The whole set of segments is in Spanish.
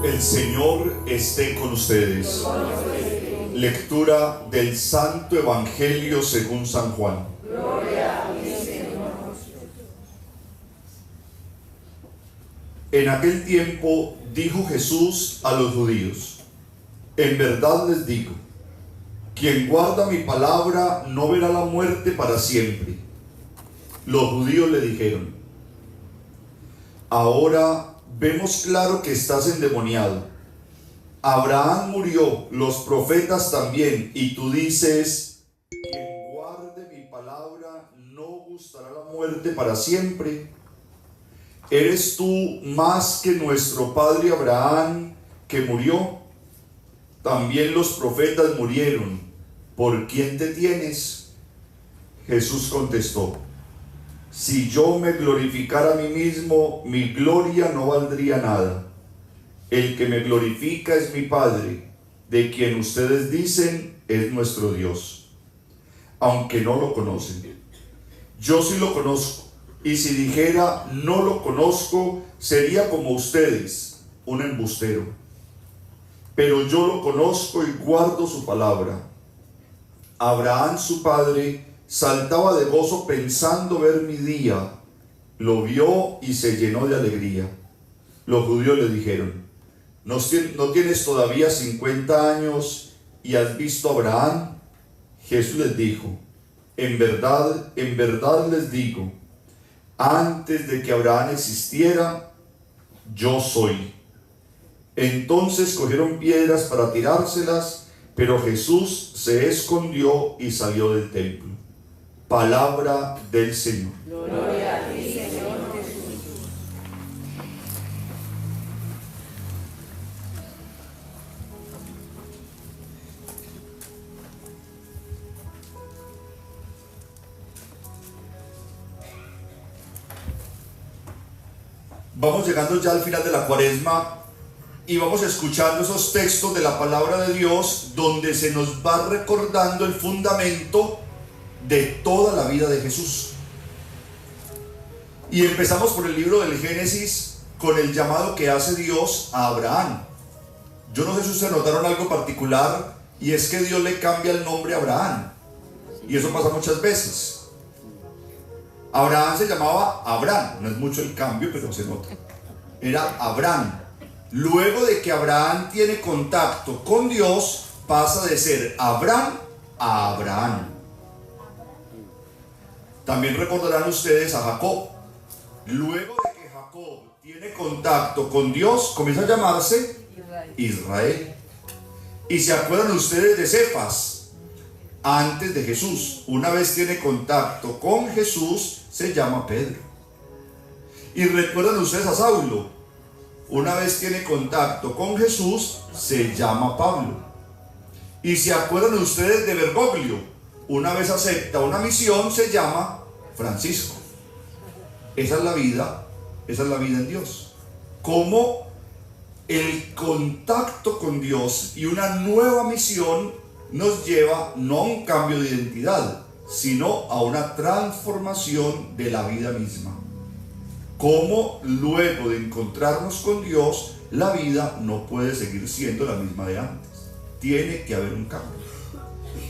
El Señor esté con ustedes. Lectura del Santo Evangelio según San Juan. Gloria a ti, Señor. En aquel tiempo dijo Jesús a los judíos: en verdad les digo, quien guarda mi palabra no verá la muerte para siempre. Los judíos le dijeron: ahora vemos claro que estás endemoniado. Abraham murió, los profetas también, y tú dices: quien guarde mi palabra no gustará la muerte para siempre. ¿Eres tú más que nuestro padre Abraham, que murió? También los profetas murieron. ¿Por quién te tienes? Jesús contestó: si yo me glorificara a mí mismo, mi gloria no valdría nada. El que me glorifica es mi Padre, de quien ustedes dicen es nuestro Dios, aunque no lo conocen. Yo sí lo conozco, y si dijera no lo conozco, sería como ustedes, un embustero. Pero yo lo conozco y guardo su palabra. Abraham, su padre, saltaba de gozo pensando ver mi día. Lo vio y se llenó de alegría. Los judíos le dijeron: ¿no tienes todavía 50 años y has visto a Abraham? Jesús les dijo: en verdad les digo, antes de que Abraham existiera, yo soy. Entonces cogieron piedras para tirárselas, pero Jesús se escondió y salió del templo. Palabra del Señor. Gloria a ti, Señor Jesús. Vamos llegando ya al final de la Cuaresma y vamos escuchando esos textos de la palabra de Dios donde se nos va recordando el fundamento de toda la vida de Jesús. Y empezamos por el libro del Génesis con el llamado que hace Dios a Abraham. Yo no sé si ustedes notaron algo particular, y es que Dios le cambia el nombre a Abraham, y eso pasa muchas veces. Abraham se llamaba Abraham, no es mucho el cambio, pero se nota. Era Abraham. Luego de que Abraham tiene contacto con Dios, pasa de ser Abraham a Abraham. También recordarán ustedes a Jacob. Luego de que Jacob tiene contacto con Dios, comienza a llamarse Israel. Y se acuerdan ustedes de Cefas, antes de Jesús. Una vez tiene contacto con Jesús, se llama Pedro. Y recuerdan ustedes a Saulo. Una vez tiene contacto con Jesús, se llama Pablo. Y se acuerdan ustedes de Bergoglio. Una vez acepta una misión, se llama Francisco. Esa es la vida en Dios. Como el contacto con Dios y una nueva misión nos lleva no a un cambio de identidad, sino a una transformación de la vida misma. Como luego de encontrarnos con Dios, la vida no puede seguir siendo la misma de antes. Tiene que haber un cambio.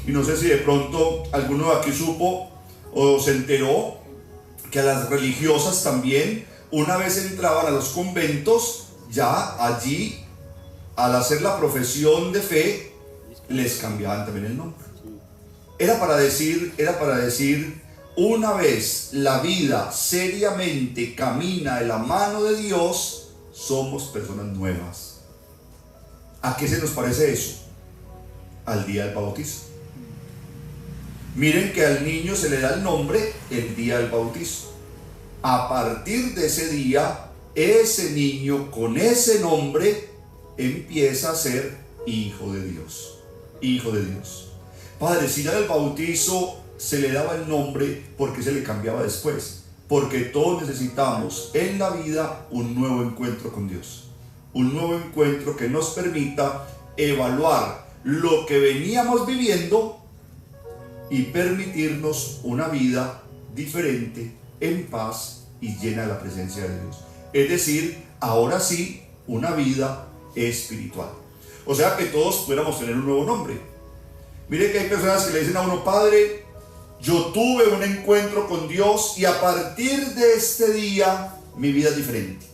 Y no sé si de pronto alguno de aquí supo o se enteró que a las religiosas también, una vez entraban a los conventos, ya allí, al hacer la profesión de fe, les cambiaban también el nombre. Era para decir, una vez la vida seriamente camina de la mano de Dios, somos personas nuevas. ¿A qué se nos parece eso? Al día del bautizo. Miren que al niño se le da el nombre el día del bautizo. A partir de ese día, ese niño con ese nombre empieza a ser hijo de Dios. Hijo de Dios. Padre, si ya en el bautizo se le daba el nombre, ¿por qué se le cambiaba después? Porque todos necesitamos en la vida un nuevo encuentro con Dios. Un nuevo encuentro que nos permita evaluar lo que veníamos viviendo y permitirnos una vida diferente, en paz y llena de la presencia de Dios. Es decir, ahora sí, una vida espiritual. O sea, que todos pudiéramos tener un nuevo nombre. Mire que hay personas que le dicen a uno: Padre, yo tuve un encuentro con Dios y a partir de este día mi vida es diferente.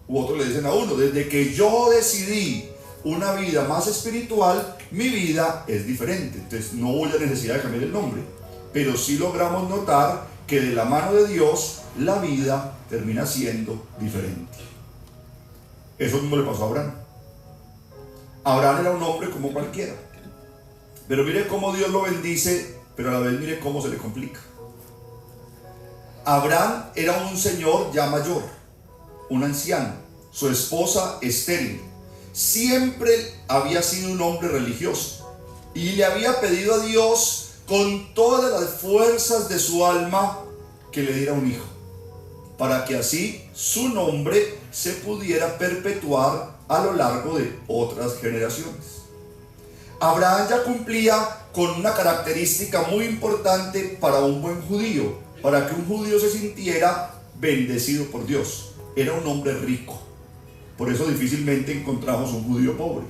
U otros le dicen a uno: desde que yo decidí una vida más espiritual, mi vida es diferente. Entonces no hubo la necesidad de cambiar el nombre, pero sí logramos notar que de la mano de Dios la vida termina siendo diferente. Eso mismo le pasó a Abraham. Abraham era un hombre como cualquiera, pero mire cómo Dios lo bendice, pero a la vez mire cómo se le complica. Abraham era un señor ya mayor, un anciano. Su esposa estéril. Siempre había sido un hombre religioso y le había pedido a Dios con todas las fuerzas de su alma que le diera un hijo, para que así su nombre se pudiera perpetuar a lo largo de otras generaciones. Abraham ya cumplía con una característica muy importante para un buen judío, para que un judío se sintiera bendecido por Dios. Era un hombre rico. Por eso difícilmente encontramos un judío pobre,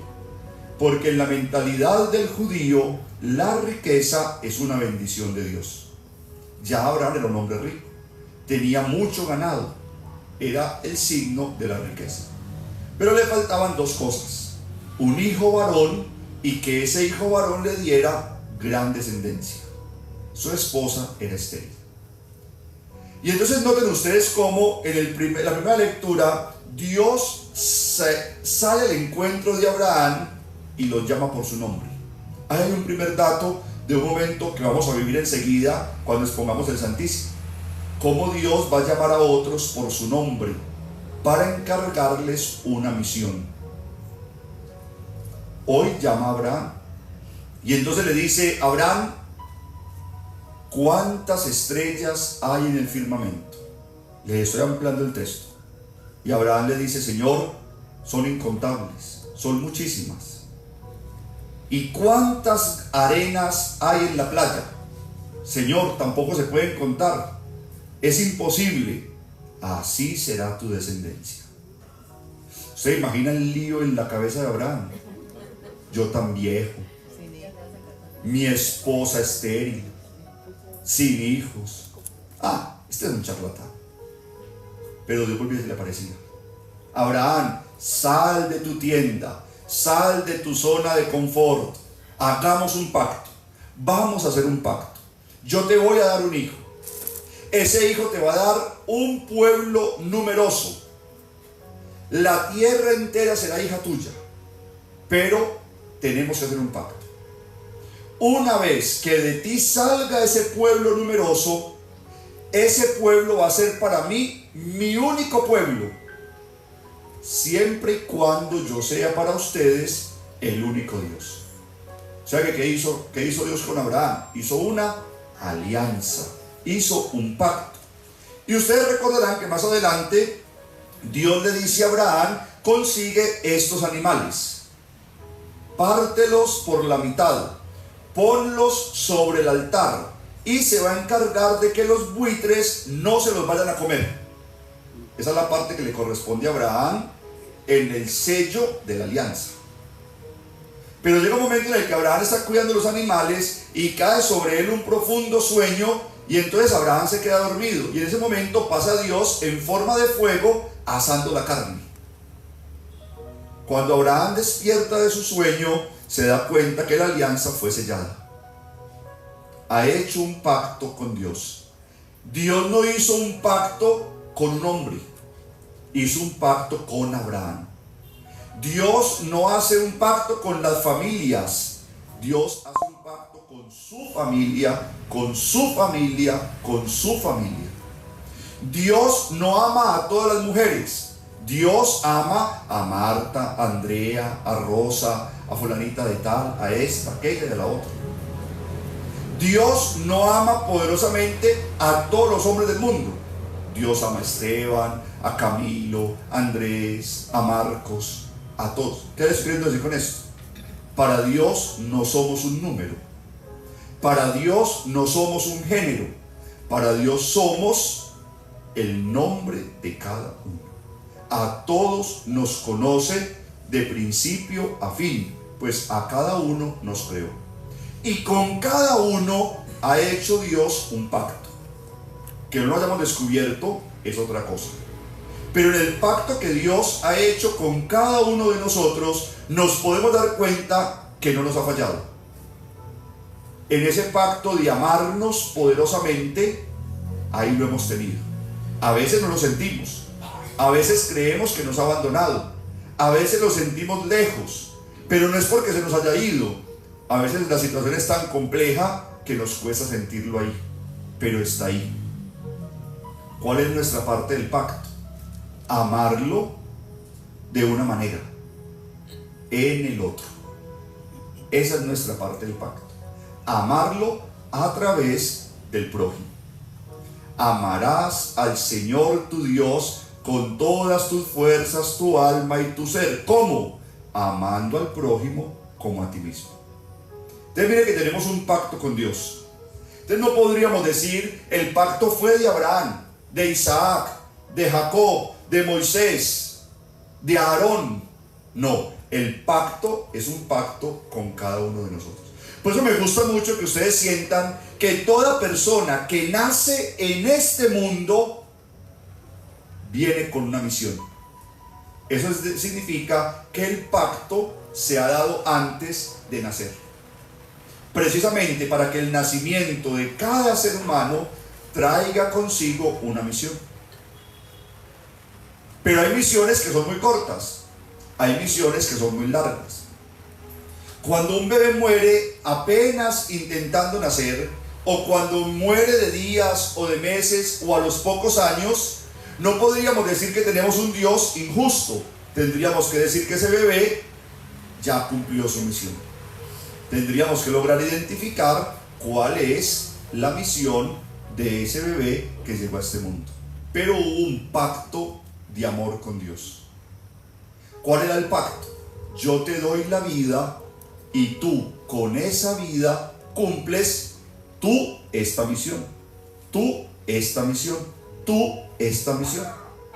porque en la mentalidad del judío la riqueza es una bendición de Dios. Ya Abraham era un hombre rico, tenía mucho ganado, era el signo de la riqueza. Pero le faltaban dos cosas: un hijo varón, y que ese hijo varón le diera gran descendencia. Su esposa era estéril. Y entonces noten ustedes cómo en la primera lectura Dios sale al encuentro de Abraham y lo llama por su nombre. Hay un primer dato de un momento que vamos a vivir enseguida cuando expongamos el Santísimo. Cómo Dios va a llamar a otros por su nombre para encargarles una misión. Hoy llama a Abraham y entonces le dice: Abraham, ¿cuántas estrellas hay en el firmamento? Le estoy ampliando el texto. Y Abraham le dice: Señor, son incontables, son muchísimas. ¿Y cuántas arenas hay en la playa? Señor, tampoco se pueden contar. Es imposible. Así será tu descendencia. ¿Usted imagina el lío en la cabeza de Abraham? Yo tan viejo, mi esposa estéril, sin hijos. Este es un charlatán. Pero Dios volvió y se le aparecía: Abraham, sal de tu tienda, sal de tu zona de confort, hagamos un pacto, vamos a hacer un pacto. Yo te voy a dar un hijo, ese hijo te va a dar un pueblo numeroso, la tierra entera será hija tuya, pero tenemos que hacer un pacto. Una vez que de ti salga ese pueblo numeroso, ese pueblo va a ser para mí mi único pueblo, siempre y cuando yo sea para ustedes el único Dios. O sea que ¿qué hizo Dios con Abraham? Hizo una alianza, hizo un pacto. Y ustedes recordarán que más adelante Dios le dice a Abraham: consigue estos animales, pártelos por la mitad, ponlos sobre el altar, y se va a encargar de que los buitres no se los vayan a comer. Esa es la parte que le corresponde a Abraham en el sello de la alianza. Pero llega un momento en el que Abraham está cuidando los animales y cae sobre él un profundo sueño, y entonces Abraham se queda dormido, y en ese momento pasa Dios en forma de fuego asando la carne. Cuando Abraham despierta de su sueño, se da cuenta que la alianza fue sellada. Ha hecho un pacto con Dios. Dios no hizo un pacto con un hombre, hizo un pacto con Abraham. Dios no hace un pacto con las familias, Dios hace un pacto con su familia, con su familia, con su familia. Dios no ama a todas las mujeres, Dios ama a Marta, a Andrea, a Rosa, a fulanita de tal, a esta, a aquella y a la otra. Dios no ama poderosamente a todos los hombres del mundo. Dios ama a Esteban, a Camilo, a Andrés, a Marcos, a todos. ¿Qué les queriendo decir con esto? Para Dios no somos un número. Para Dios no somos un género. Para Dios somos el nombre de cada uno. A todos nos conoce de principio a fin, pues a cada uno nos creó. Y con cada uno ha hecho Dios un pacto. Que no lo hayamos descubierto es otra cosa. Pero en el pacto que Dios ha hecho con cada uno de nosotros, nos podemos dar cuenta que no nos ha fallado. En ese pacto de amarnos poderosamente, ahí lo hemos tenido. A veces no lo sentimos, a veces creemos que nos ha abandonado, a veces lo sentimos lejos, pero no es porque se nos haya ido. A veces la situación es tan compleja que nos cuesta sentirlo ahí, pero está ahí. ¿Cuál es nuestra parte del pacto? Amarlo de una manera, en el otro. Esa es nuestra parte del pacto. Amarlo a través del prójimo. Amarás al Señor tu Dios con todas tus fuerzas, tu alma y tu ser. ¿Cómo? Amando al prójimo como a ti mismo. Entonces mire que tenemos un pacto con Dios. Entonces no podríamos decir el pacto fue de Abraham, de Isaac, de Jacob, de Moisés, de Aarón. No, el pacto es un pacto con cada uno de nosotros. Por eso me gusta mucho que ustedes sientan que toda persona que nace en este mundo viene con una misión. Eso significa que el pacto se ha dado antes de nacer, precisamente para que el nacimiento de cada ser humano traiga consigo una misión. Pero hay misiones que son muy cortas, hay misiones que son muy largas. Cuando un bebé muere apenas intentando nacer, o cuando muere de días o de meses o a los pocos años, no podríamos decir que tenemos un Dios injusto. Tendríamos que decir que ese bebé ya cumplió su misión. Tendríamos que lograr identificar cuál es la misión de ese bebé que llegó a este mundo. Pero hubo un pacto de amor con Dios. ¿Cuál era el pacto? Yo te doy la vida y tú con esa vida cumples tú esta misión, tú esta misión, tú esta misión,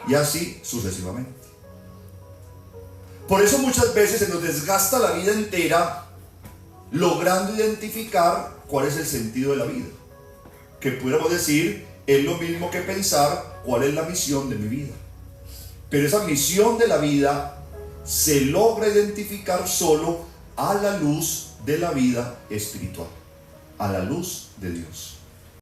y así sucesivamente. Por eso muchas veces se nos desgasta la vida entera logrando identificar cuál es el sentido de la vida. Que pudiéramos decir, es lo mismo que pensar cuál es la misión de mi vida. Pero esa misión de la vida se logra identificar solo a la luz de la vida espiritual, a la luz de Dios.